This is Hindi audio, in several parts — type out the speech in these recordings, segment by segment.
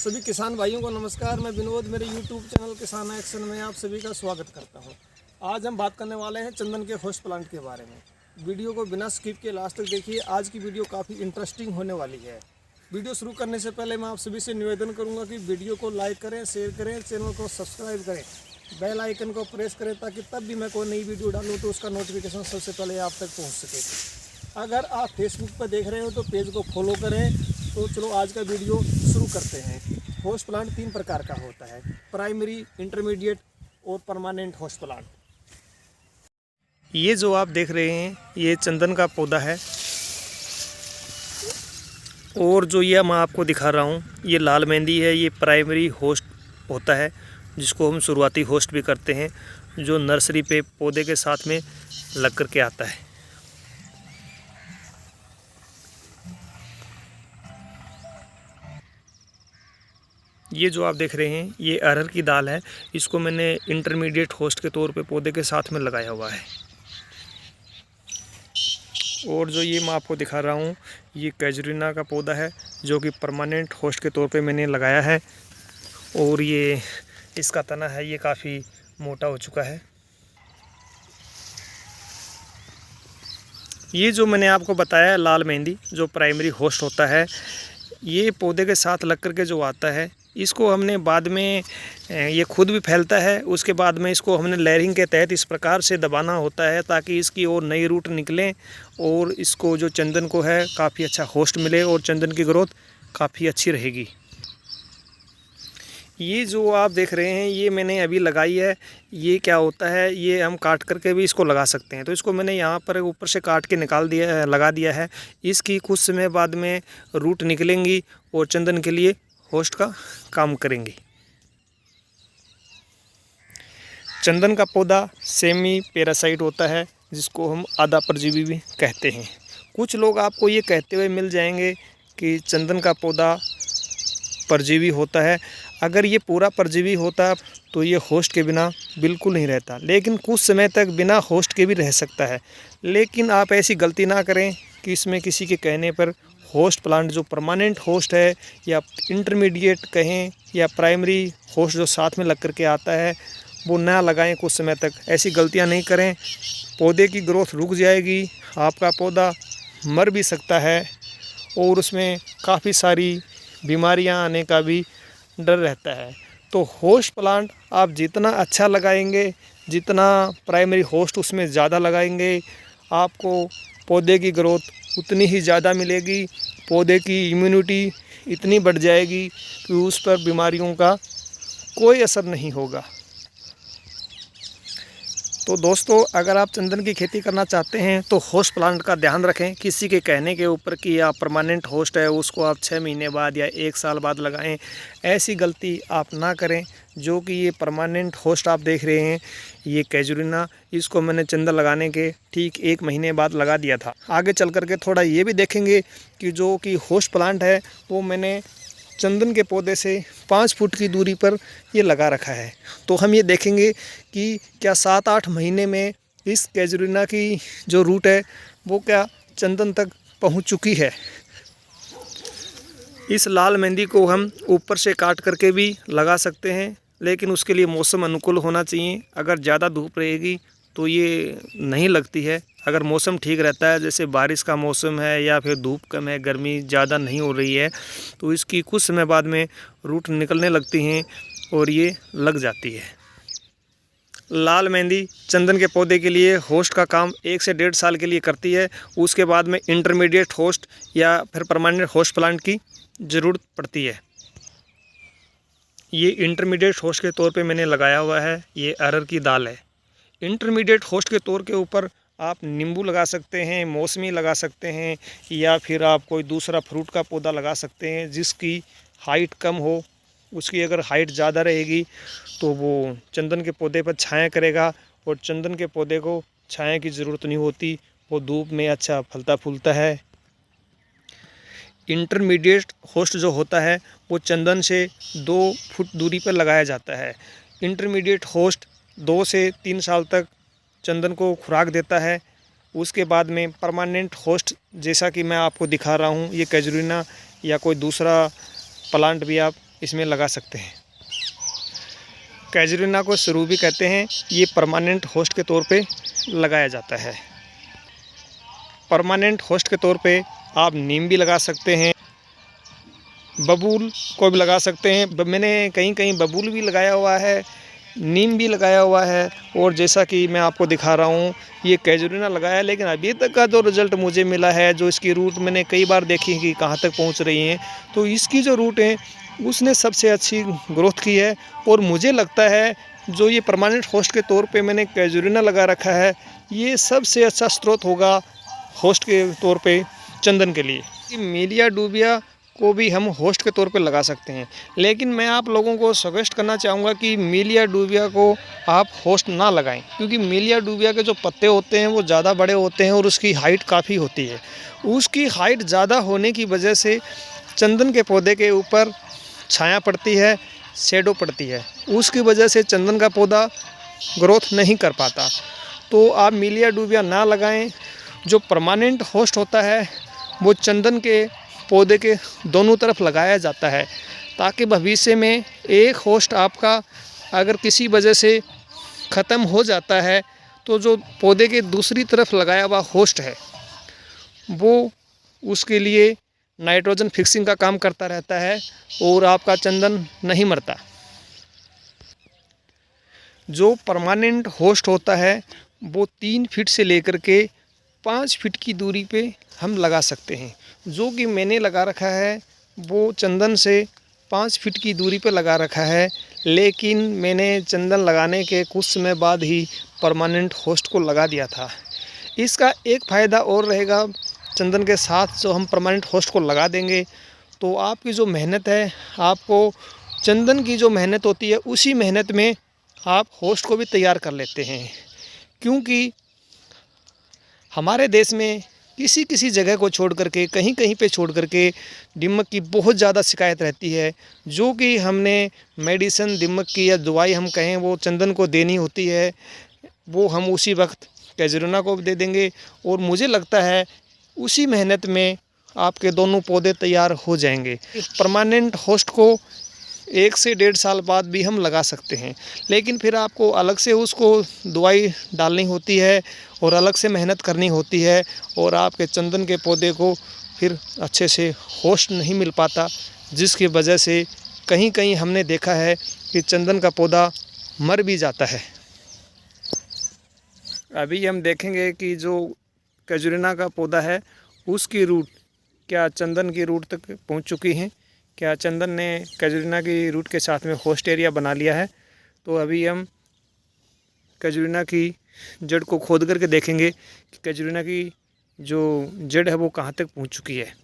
सभी किसान भाइयों को नमस्कार। मैं विनोद, मेरे YouTube चैनल किसान एक्शन में आप सभी का स्वागत करता हूं। आज हम बात करने वाले हैं चंदन के होस्ट प्लांट के बारे में। वीडियो को बिना स्किप के लास्ट तक देखिए। आज की वीडियो काफ़ी इंटरेस्टिंग होने वाली है। वीडियो शुरू करने से पहले मैं आप सभी से निवेदन करूँगा कि वीडियो को लाइक करें, शेयर करें, चैनल को सब्सक्राइब करें, बेल आइकन को प्रेस करें ताकि तब भी मैं कोई नई वीडियो डालूँ तो उसका नोटिफिकेशन सबसे पहले आप तक पहुँच सके। अगर आप फेसबुक पर देख रहे हो तो पेज को फॉलो करें। तो चलो आज का वीडियो शुरू करते हैं। होस्ट प्लांट 3 प्रकार का होता है, प्राइमरी, इंटरमीडिएट और परमानेंट होस्ट प्लांट। ये जो आप देख रहे हैं ये चंदन का पौधा है, और जो ये मैं आपको दिखा रहा हूँ ये लाल मेहंदी है। ये प्राइमरी होस्ट होता है जिसको हम शुरुआती होस्ट भी करते हैं, जो नर्सरी पे पौधे के साथ में लग कर के आता है। ये जो आप देख रहे हैं ये अरहर की दाल है। इसको मैंने इंटरमीडिएट होस्ट के तौर पे पौधे के साथ में लगाया हुआ है। और जो ये मैं आपको दिखा रहा हूँ ये कैजुरीना का पौधा है जो कि परमानेंट होस्ट के तौर पे मैंने लगाया है। और ये इसका तना है, ये काफ़ी मोटा हो चुका है। ये जो मैंने आपको बताया लाल मेहंदी जो प्राइमरी होस्ट होता है, ये पौधे के साथ लग कर के जो आता है, इसको हमने बाद में ये खुद भी फैलता है। उसके बाद में इसको हमने लेयरिंग के तहत इस प्रकार से दबाना होता है ताकि इसकी और नई रूट निकलें और इसको जो चंदन को है काफ़ी अच्छा होस्ट मिले और चंदन की ग्रोथ काफ़ी अच्छी रहेगी। ये जो आप देख रहे हैं ये मैंने अभी लगाई है। ये क्या होता है, ये हम काट करके भी इसको लगा सकते हैं। तो इसको मैंने यहाँ पर ऊपर से काट के निकाल दिया, लगा दिया है। इसकी कुछ समय बाद में रूट निकलेंगी और चंदन के लिए होस्ट का काम करेंगी। चंदन का पौधा सेमी पैरासाइट होता है जिसको हम आधा परजीवी भी कहते हैं। कुछ लोग आपको ये कहते हुए मिल जाएंगे कि चंदन का पौधा परजीवी होता है। अगर ये पूरा परजीवी होता तो ये होस्ट के बिना बिल्कुल नहीं रहता, लेकिन कुछ समय तक बिना होस्ट के भी रह सकता है। लेकिन आप ऐसी गलती ना करें कि इसमें किसी के कहने पर होस्ट प्लांट जो परमानेंट होस्ट है या इंटरमीडिएट कहें या प्राइमरी होस्ट जो साथ में लग कर के आता है वो ना लगाएं कुछ समय तक। ऐसी गलतियां नहीं करें, पौधे की ग्रोथ रुक जाएगी, आपका पौधा मर भी सकता है और उसमें काफ़ी सारी बीमारियां आने का भी डर रहता है। तो होस्ट प्लांट आप जितना अच्छा लगाएंगे, जितना प्राइमरी होस्ट उसमें ज़्यादा लगाएंगे, आपको पौधे की ग्रोथ उतनी ही ज़्यादा मिलेगी। पौधे की इम्यूनिटी इतनी बढ़ जाएगी कि उस पर बीमारियों का कोई असर नहीं होगा। तो दोस्तों, अगर आप चंदन की खेती करना चाहते हैं तो होस्ट प्लांट का ध्यान रखें। किसी के कहने के ऊपर कि आप परमानेंट होस्ट है उसको आप 6 महीने बाद या 1 साल बाद लगाएं, ऐसी गलती आप ना करें। जो कि ये परमानेंट होस्ट आप देख रहे हैं ये कैजुरीना, इसको मैंने चंदन लगाने के ठीक 1 महीने बाद लगा दिया था। आगे चल कर के थोड़ा ये भी देखेंगे कि जो कि होस्ट प्लांट है वो मैंने चंदन के पौधे से 5 फुट की दूरी पर ये लगा रखा है। तो हम ये देखेंगे कि क्या 7-8 महीने में इस कैजुरीना की जो रूट है वो क्या चंदन तक पहुंच चुकी है। इस लाल मेहंदी को हम ऊपर से काट करके भी लगा सकते हैं, लेकिन उसके लिए मौसम अनुकूल होना चाहिए। अगर ज़्यादा धूप रहेगी तो ये नहीं लगती है। अगर मौसम ठीक रहता है, जैसे बारिश का मौसम है या फिर धूप कम है, गर्मी ज़्यादा नहीं हो रही है, तो इसकी कुछ समय बाद में रूट निकलने लगती हैं और ये लग जाती है। लाल मेहंदी चंदन के पौधे के लिए होस्ट का काम 1 से 1.5 साल के लिए करती है। उसके बाद में इंटरमीडिएट होस्ट या फिर परमानेंट होस्ट प्लांट की ज़रूरत पड़ती है। ये इंटरमीडिएट होस्ट के तौर पे मैंने लगाया हुआ है, ये अरहर की दाल है। इंटरमीडिएट होस्ट के तौर के ऊपर आप नींबू लगा सकते हैं, मौसमी लगा सकते हैं, या फिर आप कोई दूसरा फ्रूट का पौधा लगा सकते हैं जिसकी हाइट कम हो। उसकी अगर हाइट ज़्यादा रहेगी तो वो चंदन के पौधे पर छाया करेगा और चंदन के पौधे को छाया की ज़रूरत नहीं होती, वो धूप में अच्छा फलता फूलता है। इंटरमीडिएट होस्ट जो होता है वो चंदन से 2 फुट दूरी पर लगाया जाता है। इंटरमीडिएट होस्ट 2 से 3 साल तक चंदन को खुराक देता है। उसके बाद में परमानेंट होस्ट जैसा कि मैं आपको दिखा रहा हूँ, ये कैजुरीना या कोई दूसरा प्लांट भी आप इसमें लगा सकते हैं। कैजुरिना को सरू भी कहते हैं। ये परमानेंट होस्ट के तौर पे लगाया जाता है। परमानेंट होस्ट के तौर पे आप नीम भी लगा सकते हैं, बबूल को भी लगा सकते हैं। मैंने कहीं कहीं बबूल भी लगाया हुआ है, नीम भी लगाया हुआ है, और जैसा कि मैं आपको दिखा रहा हूँ ये कैजुरिना लगाया है। लेकिन अभी तक का जो रिज़ल्ट मुझे मिला है, जो इसकी रूट मैंने कई बार देखी कि कहाँ तक पहुँच रही हैं, तो इसकी जो रूट है उसने सबसे अच्छी ग्रोथ की है। और मुझे लगता है जो ये परमानेंट होस्ट के तौर पे मैंने कैजुरिना लगा रखा है, ये सबसे अच्छा स्रोत होगा होस्ट के तौर पे चंदन के लिए। मीलिया डूबिया को भी हम होस्ट के तौर पे लगा सकते हैं, लेकिन मैं आप लोगों को सजेस्ट करना चाहूँगा कि मीलिया डूबिया को आप होस्ट ना लगाएं, क्योंकि मीलिया डूबिया के जो पत्ते होते हैं वो ज़्यादा बड़े होते हैं और उसकी हाइट काफ़ी होती है। उसकी हाइट ज़्यादा होने की वजह से चंदन के पौधे के ऊपर छाया पड़ती है, शेडो पड़ती है, उसकी वजह से चंदन का पौधा ग्रोथ नहीं कर पाता। तो आप मीलिया डूबिया ना लगाएं। जो परमानेंट होस्ट होता है वो चंदन के पौधे के दोनों तरफ लगाया जाता है, ताकि भविष्य में एक होस्ट आपका अगर किसी वजह से ख़त्म हो जाता है तो जो पौधे के दूसरी तरफ लगाया हुआ होस्ट है वो उसके लिए नाइट्रोजन फिक्सिंग का काम करता रहता है और आपका चंदन नहीं मरता। जो परमानेंट होस्ट होता है वो 3 फीट से लेकर के 5 फीट की दूरी पे हम लगा सकते हैं। जो कि मैंने लगा रखा है वो चंदन से 5 फीट की दूरी पे लगा रखा है, लेकिन मैंने चंदन लगाने के कुछ समय बाद ही परमानेंट होस्ट को लगा दिया था। इसका एक फ़ायदा और रहेगा, चंदन के साथ जो हम परमानेंट होस्ट को लगा देंगे तो आपकी जो मेहनत है, आपको चंदन की जो मेहनत होती है उसी मेहनत में आप होस्ट को भी तैयार कर लेते हैं। क्योंकि हमारे देश में किसी किसी जगह को छोड़ करके, कहीं कहीं पे छोड़ करके दीमक की बहुत ज़्यादा शिकायत रहती है, जो कि हमने मेडिसिन दीमक की या दवाई हम कहें वो चंदन को देनी होती है, वो हम उसी वक्त कैजुरिना को दे देंगे और मुझे लगता है उसी मेहनत में आपके दोनों पौधे तैयार हो जाएंगे। परमानेंट होस्ट को 1 से 1.5 साल बाद भी हम लगा सकते हैं, लेकिन फिर आपको अलग से उसको दवाई डालनी होती है और अलग से मेहनत करनी होती है, और आपके चंदन के पौधे को फिर अच्छे से होस्ट नहीं मिल पाता, जिसकी वजह से कहीं कहीं हमने देखा है कि चंदन का पौधा मर भी जाता है। अभी हम देखेंगे कि जो कैजुरिना का पौधा है उसकी रूट क्या चंदन की रूट तक पहुंच चुकी हैं, क्या चंदन ने कैजुरिना की रूट के साथ में होस्ट एरिया बना लिया है। तो अभी हम कैजुरिना की जड़ को खोद करके देखेंगे कि कैजुरिना की जो जड़ है वो कहाँ तक पहुँच चुकी है।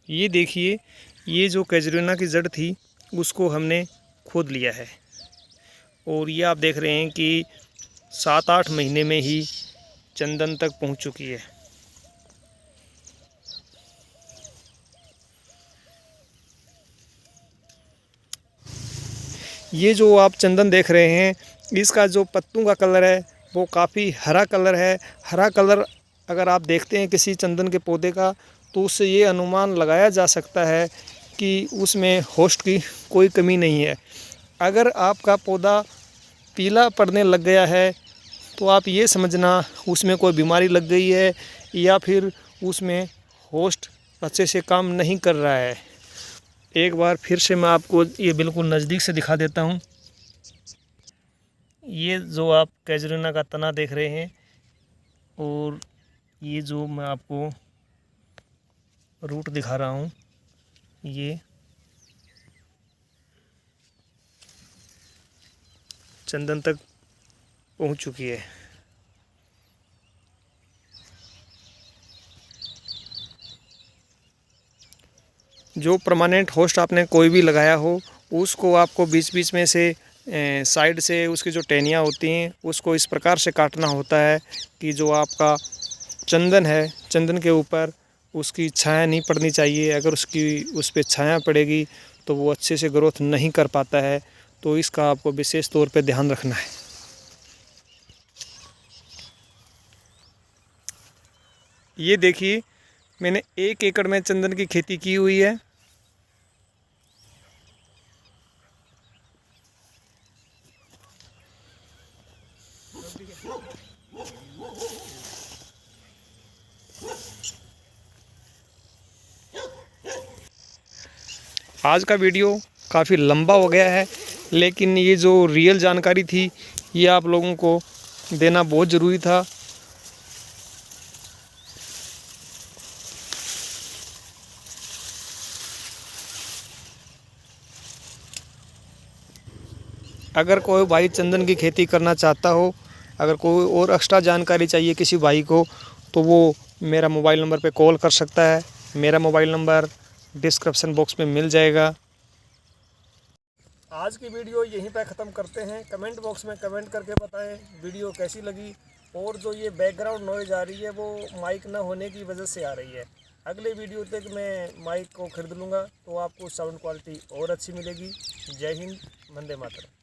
ये देखिए, ये जो कैजुरिना की जड़ थी उसको हमने खोद लिया है, और ये आप देख रहे हैं कि 7-8 महीने में ही चंदन तक पहुंच चुकी है। ये जो आप चंदन देख रहे हैं, इसका जो पत्तों का कलर है वो काफ़ी हरा कलर है। हरा कलर अगर आप देखते हैं किसी चंदन के पौधे का, तो उससे ये अनुमान लगाया जा सकता है कि उसमें होस्ट की कोई कमी नहीं है। अगर आपका पौधा पीला पड़ने लग गया है तो आप ये समझना उसमें कोई बीमारी लग गई है या फिर उसमें होस्ट अच्छे से काम नहीं कर रहा है। एक बार फिर से मैं आपको ये बिल्कुल नज़दीक से दिखा देता हूँ। ये जो आप कैजुरीना का तना देख रहे हैं और ये जो मैं आपको रूट दिखा रहा हूँ, ये चंदन तक पहुँच चुकी है। जो परमानेंट होस्ट आपने कोई भी लगाया हो, उसको आपको बीच बीच में से साइड से उसकी जो टहनियाँ होती हैं उसको इस प्रकार से काटना होता है कि जो आपका चंदन है, चंदन के ऊपर उसकी छाया नहीं पड़नी चाहिए। अगर उस पर छाया पड़ेगी तो वो अच्छे से ग्रोथ नहीं कर पाता है। तो इसका आपको विशेष तौर पे ध्यान रखना है। ये देखिए, मैंने 1 एकड़ में चंदन की खेती की हुई है। आज का वीडियो काफ़ी लंबा हो गया है, लेकिन ये जो रियल जानकारी थी ये आप लोगों को देना बहुत ज़रूरी था। अगर कोई भाई चंदन की खेती करना चाहता हो, अगर कोई और एक्स्ट्रा जानकारी चाहिए किसी भाई को, तो वो मेरा मोबाइल नंबर पे कॉल कर सकता है। मेरा मोबाइल नंबर डिस्क्रिप्शन बॉक्स में मिल जाएगा। आज की वीडियो यहीं पे ख़त्म करते हैं। कमेंट बॉक्स में कमेंट करके बताएं वीडियो कैसी लगी। और जो ये बैकग्राउंड नॉइज़ आ रही है वो माइक ना होने की वजह से आ रही है। अगले वीडियो तक मैं माइक को खरीद लूँगा तो आपको साउंड क्वालिटी और अच्छी मिलेगी। जय हिंद, वंदे मातरम।